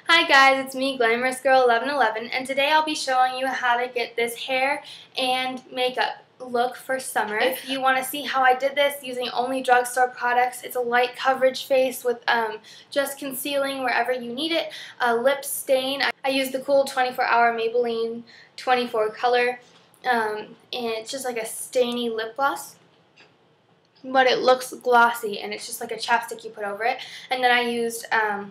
Hi guys, it's me, Glamorous Girl 1111, and today I'll be showing you how to get this hair and makeup look for summer. If you want to see how I did this using only drugstore products, it's a light coverage face with just concealing wherever you need it. A lip stain. I used the cool 24-hour Maybelline 24 color, and it's just like a stainy lip gloss. But it looks glossy, and it's just like a chapstick you put over it. And then I used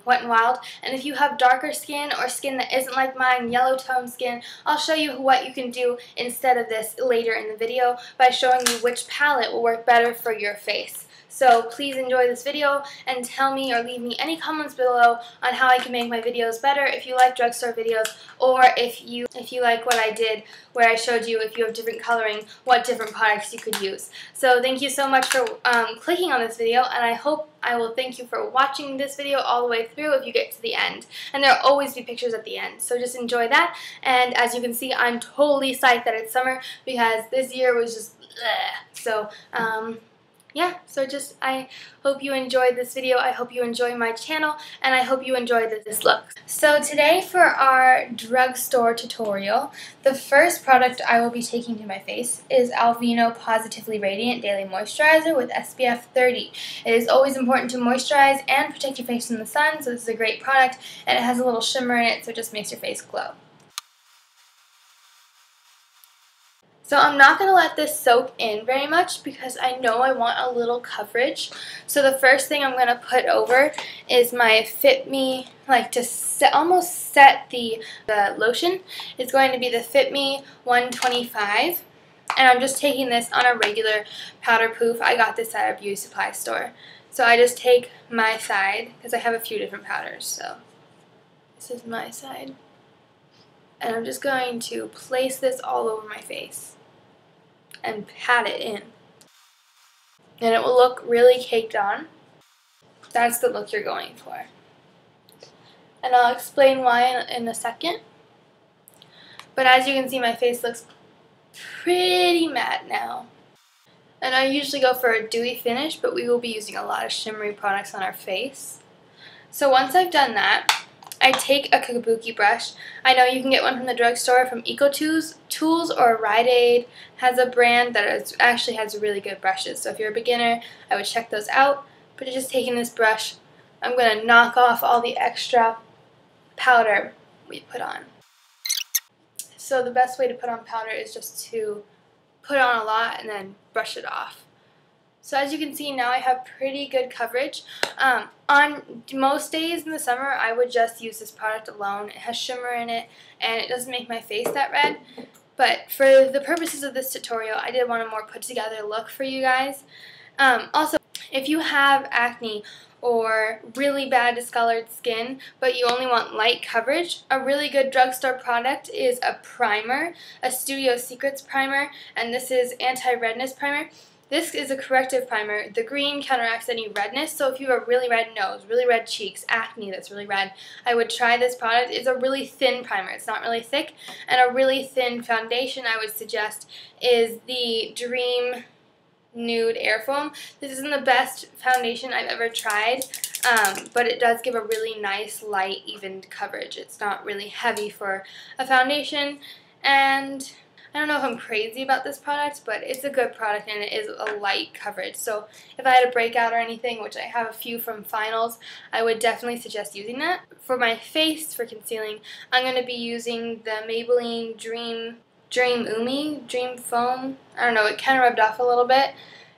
Wet n Wild. And if you have darker skin or skin that isn't like mine, yellow tone skin, I'll show you what you can do instead of this later in the video by showing you which palette will work better for your face. So please enjoy this video and tell me or leave me any comments below on how I can make my videos better if you like drugstore videos, or if you like what I did where I showed you if you have different coloring what different products you could use. So thank you so much for clicking on this video, and I hope I will thank you for watching this video all the way through if you get to the end. And there will always be pictures at the end, so just enjoy that. And as you can see, I'm totally psyched that it's summer because this year was just bleh. So yeah, so just I hope you enjoyed this video, I hope you enjoy my channel, and I hope you enjoyed this look. So today for our drugstore tutorial, the first product I will be taking to my face is Alvino Positively Radiant Daily Moisturizer with SPF 30. It is always important to moisturize and protect your face from the sun, so this is a great product, and it has a little shimmer in it, so it just makes your face glow. So I'm not going to let this soak in very much because I know I want a little coverage. So the first thing I'm going to put over is my Fit Me, like to almost set the lotion. It's going to be the Fit Me 125. And I'm just taking this on a regular powder poof. I got this at a beauty supply store. So I just take my side because I have a few different powders. So this is my side. And I'm just going to place this all over my face and pat it in. And it will look really caked on. That's the look you're going for. And I'll explain why in a second. But as you can see, my face looks pretty matte now. And I usually go for a dewy finish, but we will be using a lot of shimmery products on our face. So once I've done that, I take a kabuki brush. I know you can get one from the drugstore from Tools, or Rite Aid has a brand that actually has really good brushes. So if you're a beginner, I would check those out. But just taking this brush, I'm going to knock off all the extra powder we put on. So the best way to put on powder is just to put on a lot and then brush it off. So as you can see, now I have pretty good coverage. On most days in the summer, I would just use this product alone. It has shimmer in it, and it doesn't make my face that red. But for the purposes of this tutorial, I did want a more put-together look for you guys. Also, if you have acne or really bad discolored skin, but you only want light coverage, a really good drugstore product is a primer, a Studio Secrets primer, and this is anti-redness primer. This is a corrective primer. The green counteracts any redness, so if you have a really red nose, really red cheeks, acne that's really red, I would try this product. It's a really thin primer. It's not really thick. And a really thin foundation I would suggest is the Dream Nude Air Foam. This isn't the best foundation I've ever tried, but it does give a really nice, light, even coverage. It's not really heavy for a foundation, and I don't know if I'm crazy about this product, but it's a good product and it is a light coverage. So if I had a breakout or anything, which I have a few from finals, I would definitely suggest using that. For my face, for concealing, I'm going to be using the Maybelline Dream Foam. I don't know, it kind of rubbed off a little bit.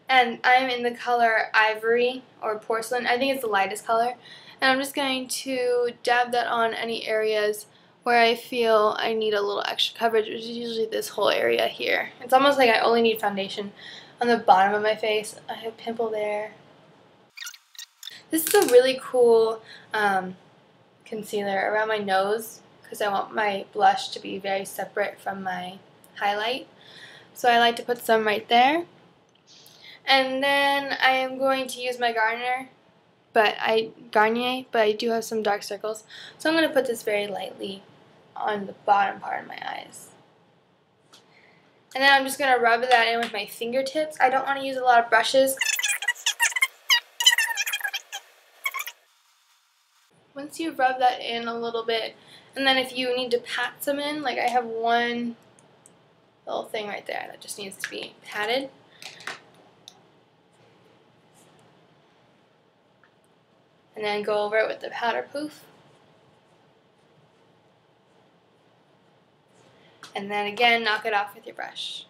And I'm in the color Ivory or Porcelain. I think it's the lightest color. And I'm just going to dab that on any areas where I feel I need a little extra coverage, which is usually this whole area here. It's almost like I only need foundation on the bottom of my face. I have a pimple there. This is a really cool concealer around my nose because I want my blush to be very separate from my highlight. So I like to put some right there. And then I am going to use my Garnier, but I do have some dark circles. So I'm going to put this very lightly on the bottom part of my eyes. And then I'm just going to rub that in with my fingertips. I don't want to use a lot of brushes. once you rub that in a little bit, and then if you need to pat some in, like I have one little thing right there that just needs to be patted. And then go over it with the powder poof. And then again, knock it off with your brush.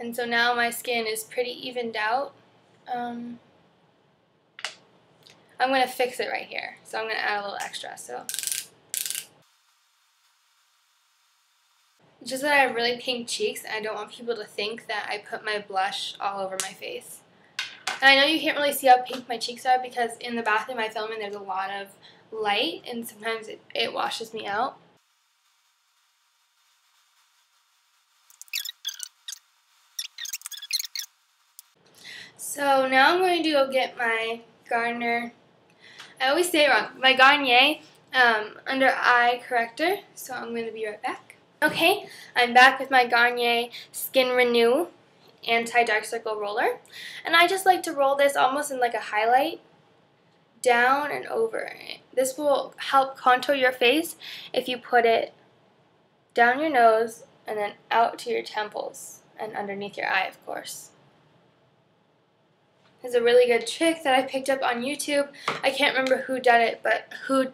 And so now my skin is pretty evened out. I'm going to fix it right here. So I'm going to add a little extra. So just that I have really pink cheeks, and I don't want people to think that I put my blush all over my face. And I know you can't really see how pink my cheeks are because in the bathroom I film and there's a lot of light, and sometimes it washes me out. So now I'm going to go get my Garnier, I always say it wrong, my Garnier under eye corrector. So I'm going to be right back. Okay, I'm back with my Garnier Skin Renew Anti-Dark Circle Roller. And I just like to roll this almost in like a highlight, down and over. This will help contour your face if you put it down your nose and then out to your temples and underneath your eye, of course. It's a really good trick that I picked up on YouTube. I can't remember who did it, but who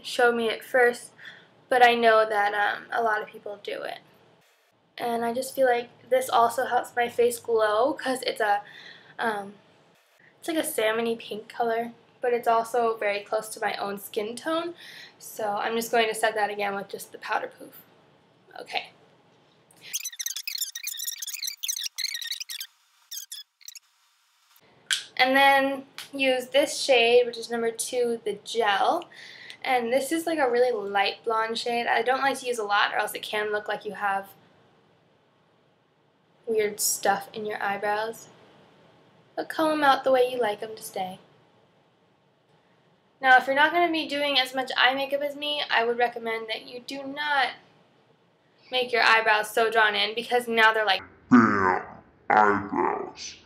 showed me it first, but I know that a lot of people do it. And I just feel like this also helps my face glow because it's like a salmony pink color, but it's also very close to my own skin tone. So I'm just going to set that again with just the powder poof. Okay. And then use this shade, which is number 2, the gel. And this is like a really light blonde shade. I don't like to use a lot or else it can look like you have weird stuff in your eyebrows. But comb them out the way you like them to stay. Now, if you're not going to be doing as much eye makeup as me, I would recommend that you do not make your eyebrows so drawn in because now they're like bam, eyebrows.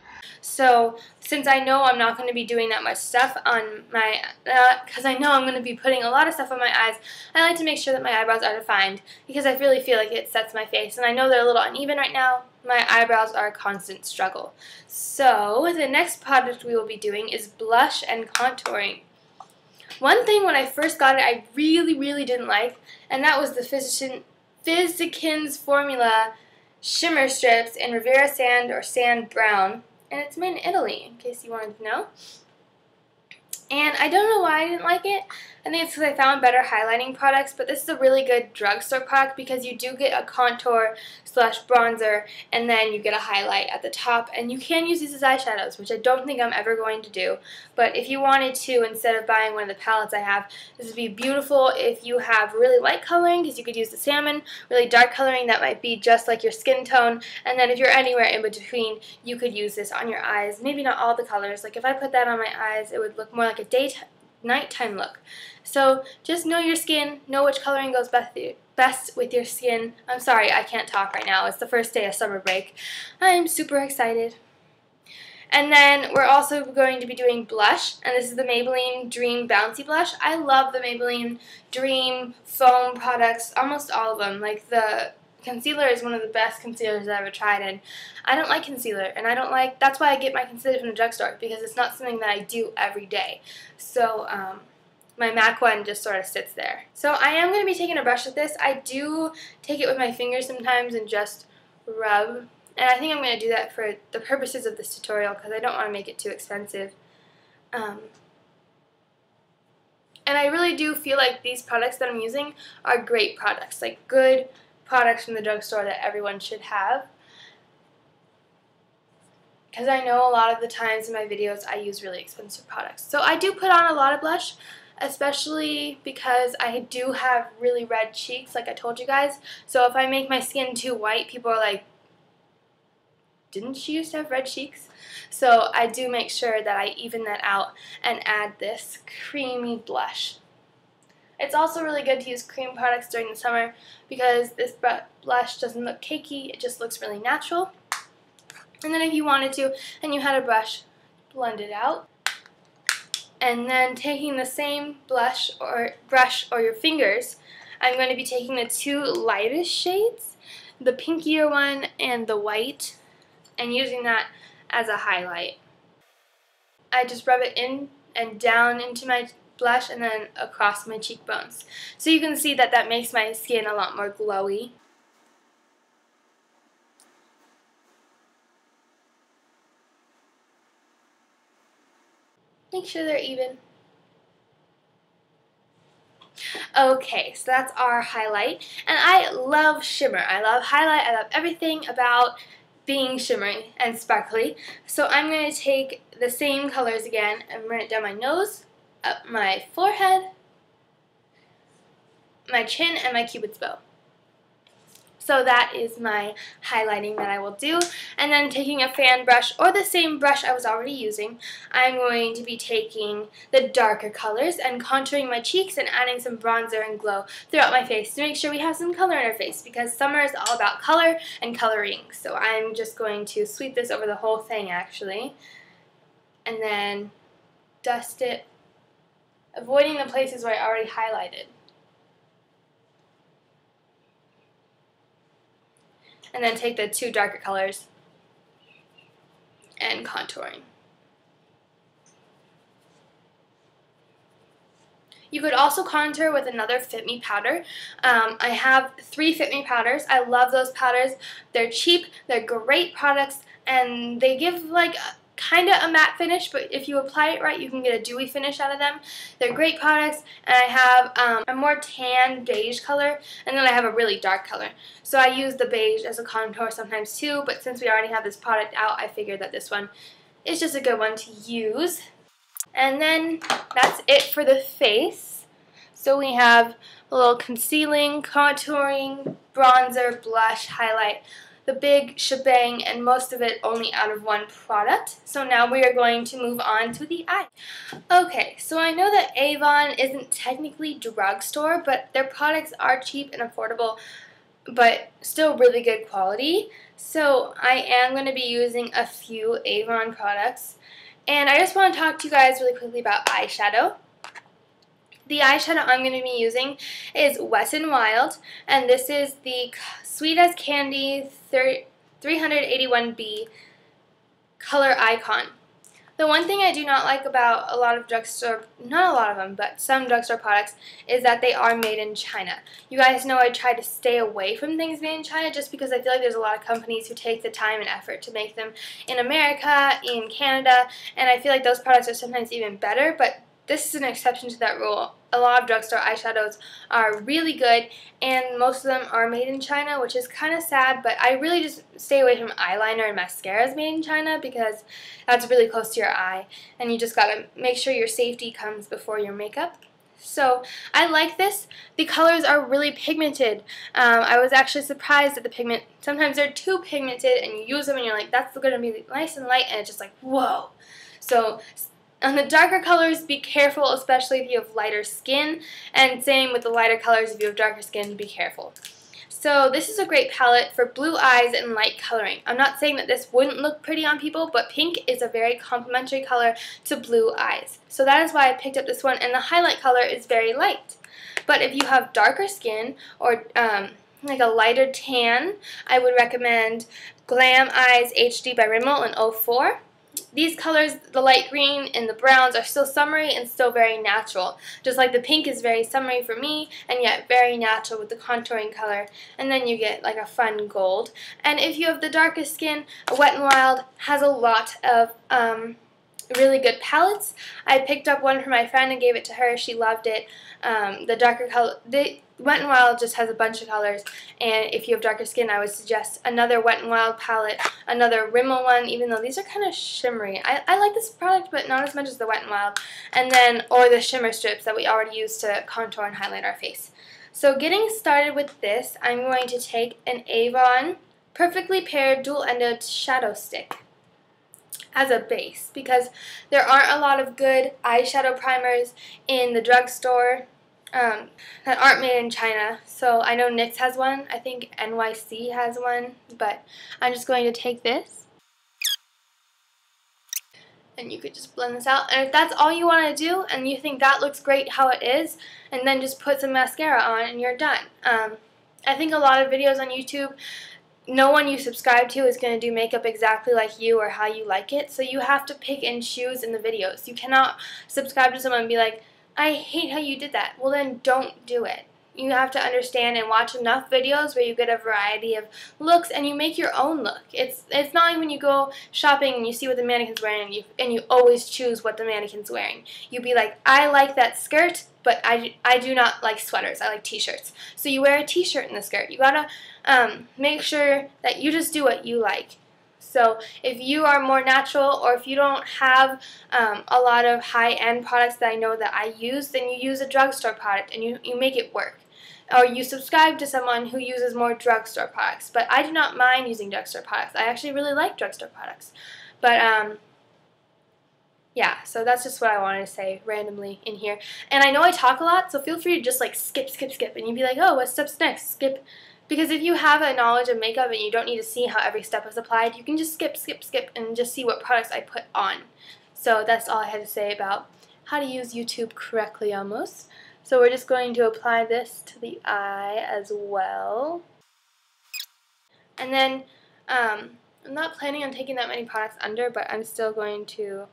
So, since I know I'm not going to be doing that much stuff on my, because I know I'm going to be putting a lot of stuff on my eyes, I like to make sure that my eyebrows are defined because I really feel like it sets my face. And I know they're a little uneven right now. My eyebrows are a constant struggle. So, the next product we will be doing is blush and contouring. One thing when I first got it I really didn't like, and that was the Physicians Formula Shimmer Strips in Rivera Sand or Sand Brown. And it's made in Italy, in case you wanted to know. And I don't know why I didn't like it. I think it's because I found better highlighting products, but this is a really good drugstore product because you do get a contour / bronzer, and then you get a highlight at the top. And you can use these as eyeshadows, which I don't think I'm ever going to do. But if you wanted to, instead of buying one of the palettes I have, this would be beautiful if you have really light coloring, because you could use the salmon, really dark coloring that might be just like your skin tone, and then if you're anywhere in between, you could use this on your eyes. Maybe not all the colors. Like if I put that on my eyes, it would look more like a nighttime look. So just know your skin, know which coloring goes best with your skin. I'm sorry, I can't talk right now. It's the first day of summer break. I'm super excited. And then we're also going to be doing blush, and this is the Maybelline Dream Bouncy Blush. I love the Maybelline Dream foam products, almost all of them. Like the concealer is one of the best concealers I've ever tried, and I don't like concealer, and that's why I get my concealer from the drugstore, because it's not something that I do every day. So, my MAC one just sort of sits there. So I am going to be taking a brush with this. I do take it with my fingers sometimes and just rub, and I think I'm going to do that for the purposes of this tutorial because I don't want to make it too expensive. And I really do feel like these products that I'm using are great products, like good products from the drugstore that everyone should have. Because I know a lot of the times in my videos I use really expensive products. So I do put on a lot of blush, especially because I do have really red cheeks, like I told you guys. So if I make my skin too white, people are like, didn't she used to have red cheeks? So I do make sure that I even that out and add this creamy blush. It's also really good to use cream products during the summer because this blush doesn't look cakey, it just looks really natural. And then if you wanted to, and you had a brush, blend it out. And then taking the same brush or your fingers, I'm going to be taking the two lightest shades, the pinkier one and the white, and using that as a highlight. I just rub it in and down into my blush and then across my cheekbones. So you can see that that makes my skin a lot more glowy. Make sure they're even. Okay, so that's our highlight. And I love shimmer. I love highlight. I love everything about being shimmery and sparkly. So I'm going to take the same colors again and run it down my nose, up my forehead, my chin, and my cupid's bow. So that is my highlighting that I will do. And then taking a fan brush or the same brush I was already using, I'm going to be taking the darker colors and contouring my cheeks and adding some bronzer and glow throughout my face to make sure we have some color in our face, because summer is all about color and coloring. So I'm just going to sweep this over the whole thing actually, and then dust it, avoiding the places where I already highlighted. And then take the two darker colors and contouring. You could also contour with another Fit Me powder. I have 3 Fit Me powders. I love those powders. They're cheap, they're great products, and they give like kind of a matte finish, but if you apply it right, you can get a dewy finish out of them. They're great products, and I have a more tan beige color, and then I have a really dark color. So I use the beige as a contour sometimes too, but since we already have this product out, I figured that this one is just a good one to use. And then that's it for the face. So we have a little concealing, contouring, bronzer, blush, highlight, the big shebang, and most of it only out of one product. So now we are going to move on to the eye. Okay, so I know that Avon isn't technically drugstore, but their products are cheap and affordable, but still really good quality. So I am going to be using a few Avon products. And I just want to talk to you guys really quickly about eyeshadow. The eyeshadow I'm going to be using is Wet n Wild, and this is the Sweet as Candy 381B Color Icon. The one thing I do not like about a lot of drugstore, not a lot of them, but some drugstore products, is that they are made in China. You guys know I try to stay away from things made in China just because I feel like there's a lot of companies who take the time and effort to make them in America, in Canada, and I feel like those products are sometimes even better, but this is an exception to that rule. A lot of drugstore eyeshadows are really good, and most of them are made in China, which is kind of sad, but I really just stay away from eyeliner and mascaras made in China because that's really close to your eye, and you just gotta make sure your safety comes before your makeup. So I like this. The colors are really pigmented. I was actually surprised at the pigment. Sometimes they're too pigmented, and you use them and you're like, that's going to be nice and light, and it's just like, whoa. So on the darker colors, be careful, especially if you have lighter skin, and same with the lighter colors, if you have darker skin, be careful. So this is a great palette for blue eyes and light coloring. I'm not saying that this wouldn't look pretty on people, but pink is a very complementary color to blue eyes. So that is why I picked up this one, and the highlight color is very light. But if you have darker skin or like a lighter tan, I would recommend Glam Eyes HD by Rimmel in 04. These colors, the light green and the browns, are still summery and still very natural. Just like the pink is very summery for me and yet very natural with the contouring color. And then you get like a fun gold. And if you have the darkest skin, Wet n Wild has a lot of really good palettes. I picked up one for my friend and gave it to her. She loved it. The darker color, Wet n Wild just has a bunch of colors, and if you have darker skin, I would suggest another Wet n Wild palette, another Rimmel one, even though these are kind of shimmery. I like this product, but not as much as the Wet n Wild, and then, or the shimmer strips that we already used to contour and highlight our face. So getting started with this, I'm going to take an Avon Perfectly Paired Dual-Ended Shadow Stick as a base, because there aren't a lot of good eyeshadow primers in the drugstore that aren't made in China. So I know NYX has one, I think NYC has one, but I'm just going to take this And you could just blend this out. And if that's all you want to do and you think that looks great how it is, and then just put some mascara on and you're done. I think a lot of videos on YouTube, no one you subscribe to is going to do makeup exactly like you or how you like it. So you have to pick and choose in the videos. You cannot subscribe to someone and be like, I hate how you did that. Well, then don't do it. You have to understand and watch enough videos where you get a variety of looks and you make your own look. It's not like when you go shopping and you see what the mannequin's wearing and you always choose what the mannequin's wearing. You be like, I like that skirt, but I do not like sweaters. I like t-shirts. So you wear a t-shirt in the skirt. You gotta make sure that you just do what you like. So if you are more natural, or if you don't have a lot of high-end products that I know that I use, then you use a drugstore product and you make it work. Or you subscribe to someone who uses more drugstore products. But I do not mind using drugstore products. I actually really like drugstore products. But yeah, so that's just what I wanted to say randomly in here. And I know I talk a lot, so feel free to just like skip, and you'd be like, oh, what step's next? Skip. Because if you have a knowledge of makeup and you don't need to see how every step is applied, you can just skip, and just see what products I put on. So that's all I had to say about how to use YouTube correctly almost. So we're just going to apply this to the eye as well. And then I'm not planning on taking that many products under, but I'm still going to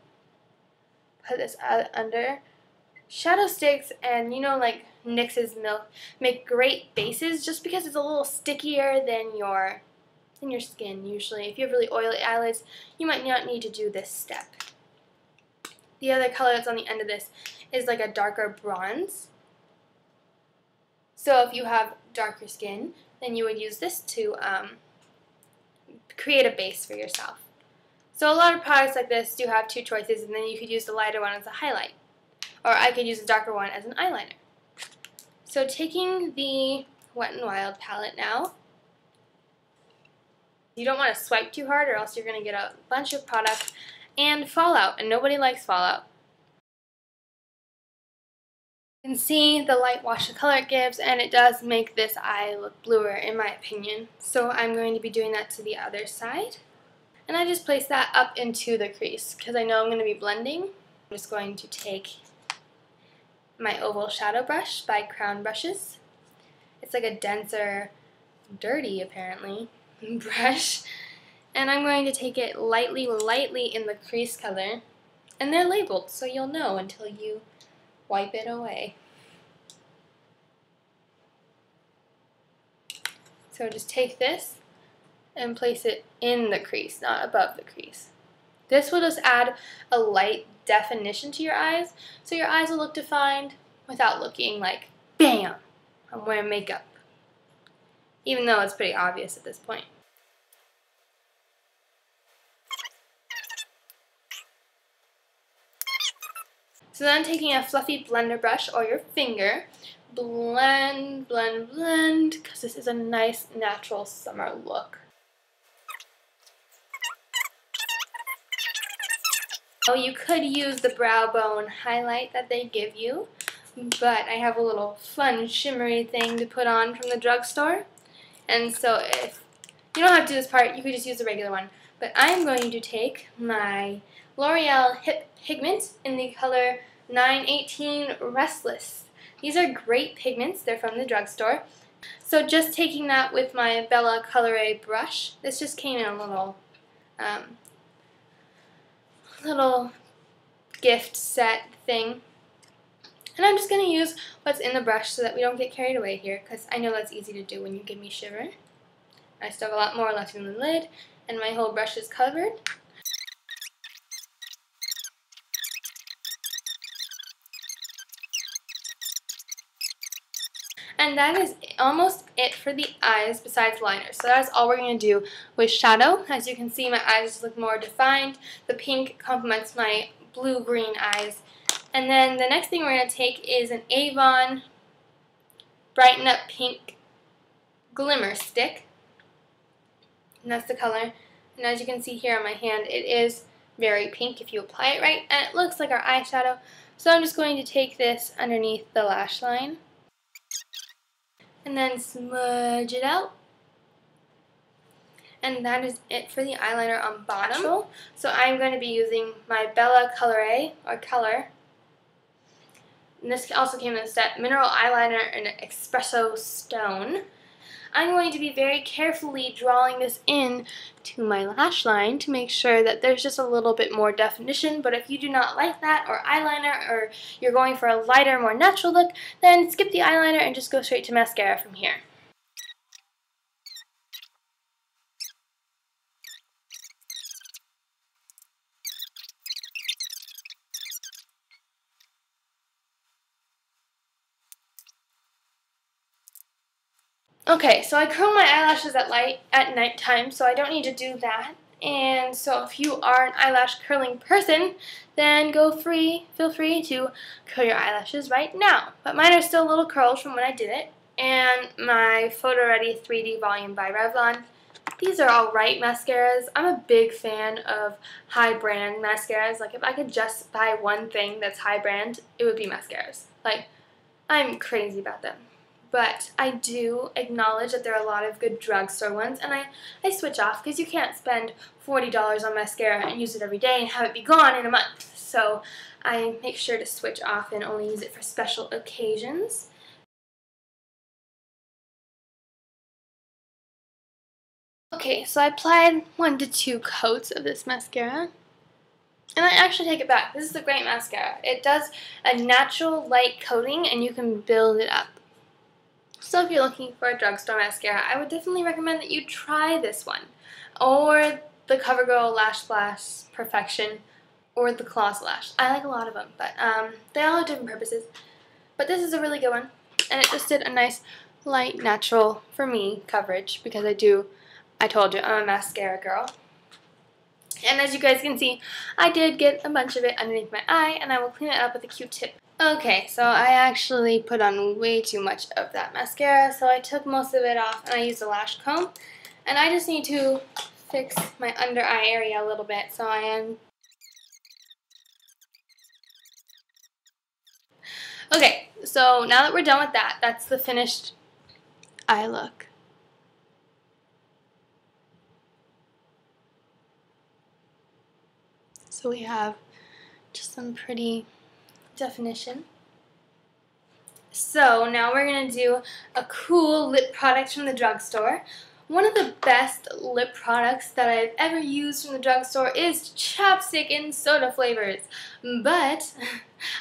put this under. Shadow sticks and, you know, like NYX's Milk make great bases just because it's a little stickier than your skin usually. If you have really oily eyelids, you might not need to do this step. The other color that's on the end of this is like a darker bronze. So if you have darker skin, then you would use this to create a base for yourself. So a lot of products like this do have two choices, and then you could use the lighter one as a highlight. Or I could use the darker one as an eyeliner. So taking the Wet n Wild palette now, you don't want to swipe too hard or else you're going to get a bunch of product and fallout, and nobody likes fallout. You can see the light wash of color it gives, and it does make this eye look bluer in my opinion. So I'm going to be doing that to the other side. And I just place that up into the crease because I know I'm going to be blending. I'm just going to take my oval shadow brush by Crown Brushes. It's like a denser, dirty apparently, brush. And I'm going to take it lightly in the crease color. And they're labeled, so you'll know until you wipe it away. So just take this and place it in the crease, not above the crease. This will just add a light definition to your eyes, so your eyes will look defined without looking like, bam, I'm wearing makeup. Even though it's pretty obvious at this point. So then taking a fluffy blender brush or your finger, blend, because this is a nice natural summer look. Oh, you could use the brow bone highlight that they give you, but I have a little fun shimmery thing to put on from the drugstore. And so if you don't have to do this part, you could just use the regular one. But I'm going to take my L'Oreal Hip Pigment in the color 918 Restless. These are great pigments. They're from the drugstore. So just taking that with my Bella Coloré brush, this just came in a little gift set thing. And I'm just going to use what's in the brush so that we don't get carried away here, because I know that's easy to do when you give me shiver. I still have a lot more left in the lid, and my whole brush is covered. And that is almost it for the eyes besides liner. So that's all we're going to do with shadow. As you can see, my eyes look more defined. The pink complements my blue-green eyes. And then the next thing we're going to take is an Avon Brighten Up Pink Glimmer Stick. And that's the color. And as you can see here on my hand, it is very pink if you apply it right. And it looks like our eyeshadow. So I'm just going to take this underneath the lash line. And then smudge it out. And that is it for the eyeliner on bottom. So I'm going to be using my Bella Color. And this also came in a set, mineral eyeliner in espresso stone. I'm going to be very carefully drawing this in to my lash line to make sure that there's just a little bit more definition. But if you do not like that, or eyeliner, or you're going for a lighter, more natural look, then skip the eyeliner and just go straight to mascara from here. Okay, so I curl my eyelashes at nighttime, so I don't need to do that. And so if you are an eyelash curling person, then feel free to curl your eyelashes right now. But mine are still a little curled from when I did it. And my Photo Ready 3D Volume by Revlon. These are alright mascaras. I'm a big fan of high brand mascaras. Like, if I could just buy one thing that's high brand, it would be mascaras. Like, I'm crazy about them. But I do acknowledge that there are a lot of good drugstore ones, and I switch off because you can't spend $40 on mascara and use it every day and have it be gone in a month. So I make sure to switch off and only use it for special occasions. Okay, so I applied 1 to 2 coats of this mascara. And I actually take it back. This is a great mascara. It does a natural light coating and you can build it up. So if you're looking for a drugstore mascara, I would definitely recommend that you try this one. Or the CoverGirl Lash Blast Perfection, or the Gloss Lash. I like a lot of them, but they all have different purposes. But this is a really good one. And it just did a nice, light, natural, for me, coverage. Because I told you, I'm a mascara girl. And as you guys can see, I did get a bunch of it underneath my eye, and I will clean it up with a Q-tip. Okay, so I actually put on way too much of that mascara, so I took most of it off and I used a lash comb. And I just need to fix my under eye area a little bit, so I am... Okay, so now that we're done with that, that's the finished eye look. So we have just some pretty definition. So now we're going to do a cool lip product from the drugstore. One of the best lip products that I've ever used from the drugstore is chapstick in soda flavors. But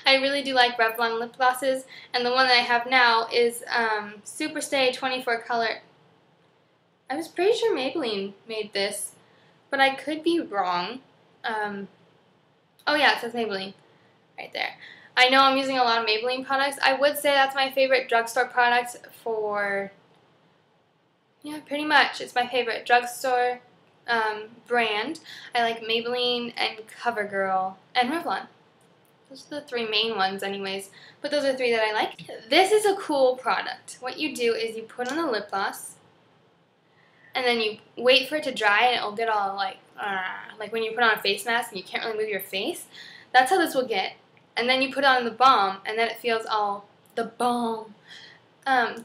I really do like Revlon lip glosses, and the one that I have now is Superstay 24 Color. I was pretty sure Maybelline made this, but I could be wrong. Oh yeah, it says Maybelline right there. I know I'm using a lot of Maybelline products. I would say that's my favorite drugstore product for, yeah, pretty much. It's my favorite drugstore brand. I like Maybelline and CoverGirl and Revlon. Those are the 3 main ones anyways, but those are 3 that I like. This is a cool product. What you do is you put on a lip gloss, and then you wait for it to dry, and it'll get all like when you put on a face mask and you can't really move your face. That's how this will get. And then you put on the balm, and then it feels all the balm, and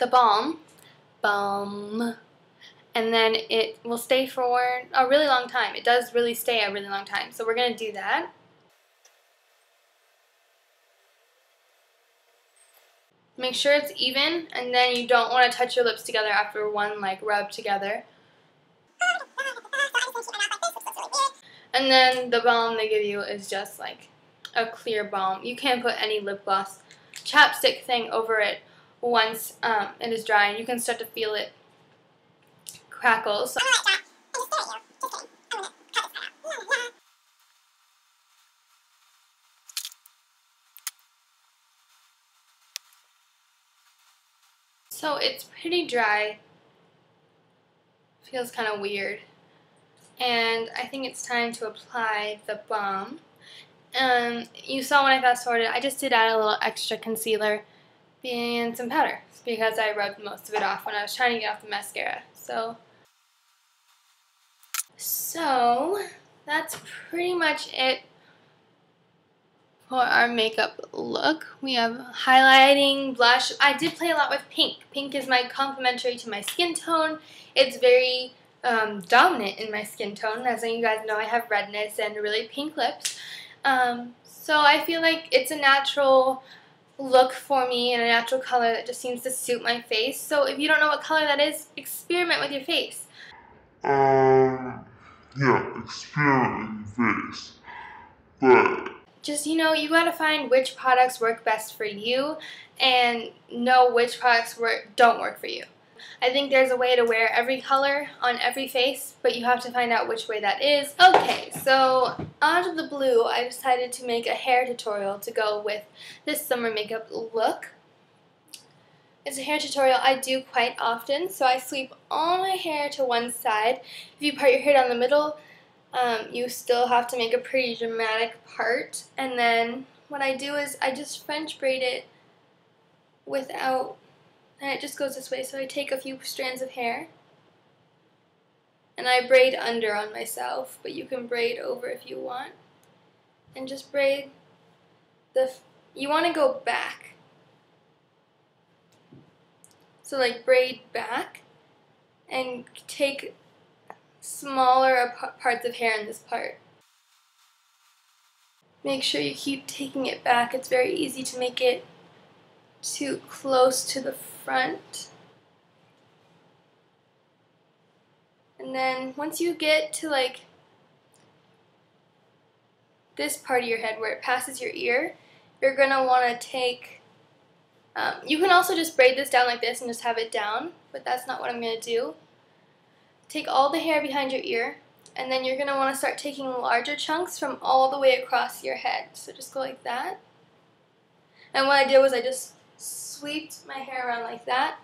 then it will stay for a really long time. It does really stay a really long time. So we're gonna do that. Make sure it's even, and then you don't want to touch your lips together after one like rub together. And then the balm they give you is just like a clear balm. You can't put any lip gloss chapstick thing over it once it is dry, and you can start to feel it crackle. So it's pretty dry. Feels kind of weird. And I think it's time to apply the balm. You saw when I fast forwarded, I just did add a little extra concealer and some powder because I rubbed most of it off when I was trying to get off the mascara. So that's pretty much it for our makeup look. We have highlighting, blush. I did play a lot with pink. Pink is my complementary to my skin tone. It's very dominant in my skin tone. As you guys know, I have redness and really pink lips. So I feel like it's a natural look for me and a natural color that just seems to suit my face. So if you don't know what color that is, experiment with your face. Yeah, experiment with your face. But just, you know, you gotta find which products work best for you and know which products don't work for you. I think there's a way to wear every color on every face, but you have to find out which way that is. Okay, so out of the blue, I decided to make a hair tutorial to go with this summer makeup look. It's a hair tutorial I do quite often, so I sweep all my hair to one side. If you part your hair down the middle, you still have to make a pretty dramatic part. And then what I do is I just French braid it without, and it just goes this way. So I take a few strands of hair and I braid under on myself, but you can braid over if you want. And just braid you want to go back. So like braid back and take smaller parts of hair in this part. Make sure you keep taking it back. It's very easy to make it too close to the front. And then once you get to like this part of your head where it passes your ear, you're going to want to take, you can also just braid this down like this and just have it down, but that's not what I'm going to do. Take all the hair behind your ear, and then you're going to want to start taking larger chunks from all the way across your head. So just go like that. And what I did was I just sweeped my hair around like that.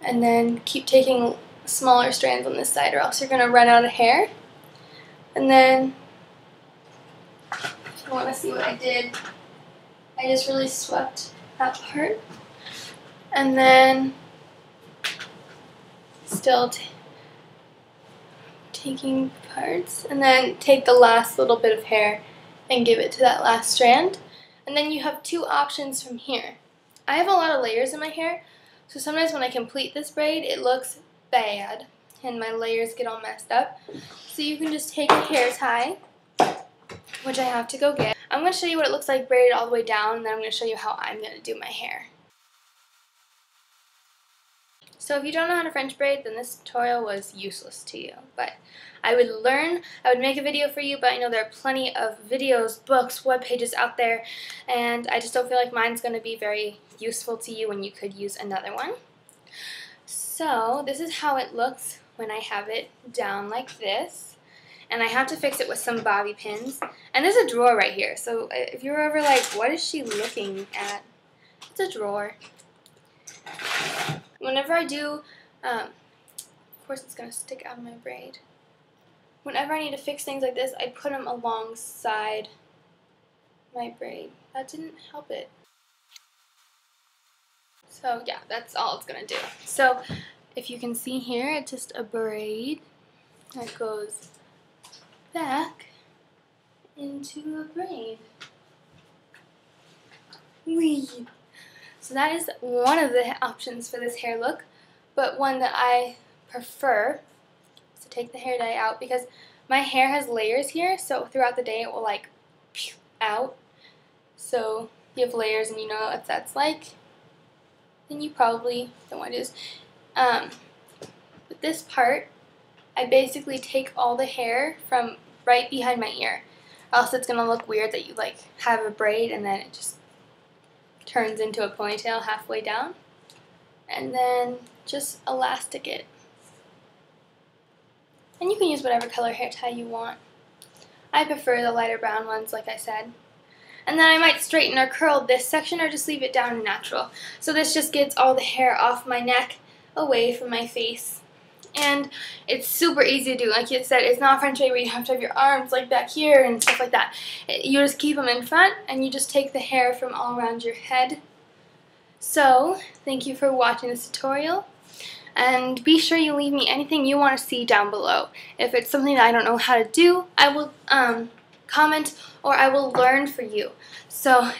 And then keep taking smaller strands on this side or else you're going to run out of hair. And then, if you want to see what I did, I just really swept that part. And then still taking parts, and then take the last little bit of hair and give it to that last strand. And then you have two options from here. I have a lot of layers in my hair, so sometimes when I complete this braid it looks bad and my layers get all messed up. So you can just take a hair tie, which I have to go get. I'm going to show you what it looks like braided all the way down, and then I'm going to show you how I'm going to do my hair. So if you don't know how to French braid, then this tutorial was useless to you. But I would make a video for you, but I know there are plenty of videos, books, web pages out there, and I just don't feel like mine's going to be very useful to you when you could use another one. So this is how it looks when I have it down like this. And I have to fix it with some bobby pins. And there's a drawer right here, so if you're ever like, what is she looking at? It's a drawer. Whenever I do, of course it's going to stick out of my braid. Whenever I need to fix things like this, I put them alongside my braid. That didn't help it. So yeah, that's all it's going to do. So if you can see here, it's just a braid that goes back into a braid. Whee! So that is one of the options for this hair look, but one that I prefer is to take the hair dye out because my hair has layers here, so throughout the day it will like out. So you have layers and you know what that's like, then you probably don't want to do this. With this part, I basically take all the hair from right behind my ear, else it's going to look weird that you like have a braid and then it just turns into a ponytail halfway down, and then just elastic it. And you can use whatever color hair tie you want. I prefer the lighter brown ones, like I said. And then I might straighten or curl this section or just leave it down natural. So this just gets all the hair off my neck, away from my face. And it's super easy to do. Like you said, it's not French braid where you have to have your arms like back here and stuff like that. You just keep them in front and you just take the hair from all around your head. So, thank you for watching this tutorial. And be sure you leave me anything you want to see down below. If it's something that I don't know how to do, I will comment or I will learn for you. So,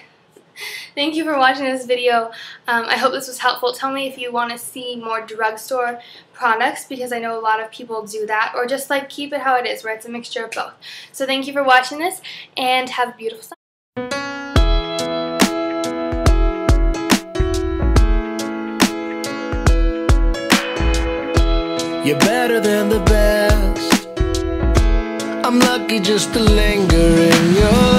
Thank you for watching this video. I hope this was helpful. Tell me if you want to see more drugstore products, because I know a lot of people do that, or just like keep it how it is, where it's a mixture of both. So thank you for watching this, and have a beautiful summer. You're better than the best. I'm lucky just to linger in your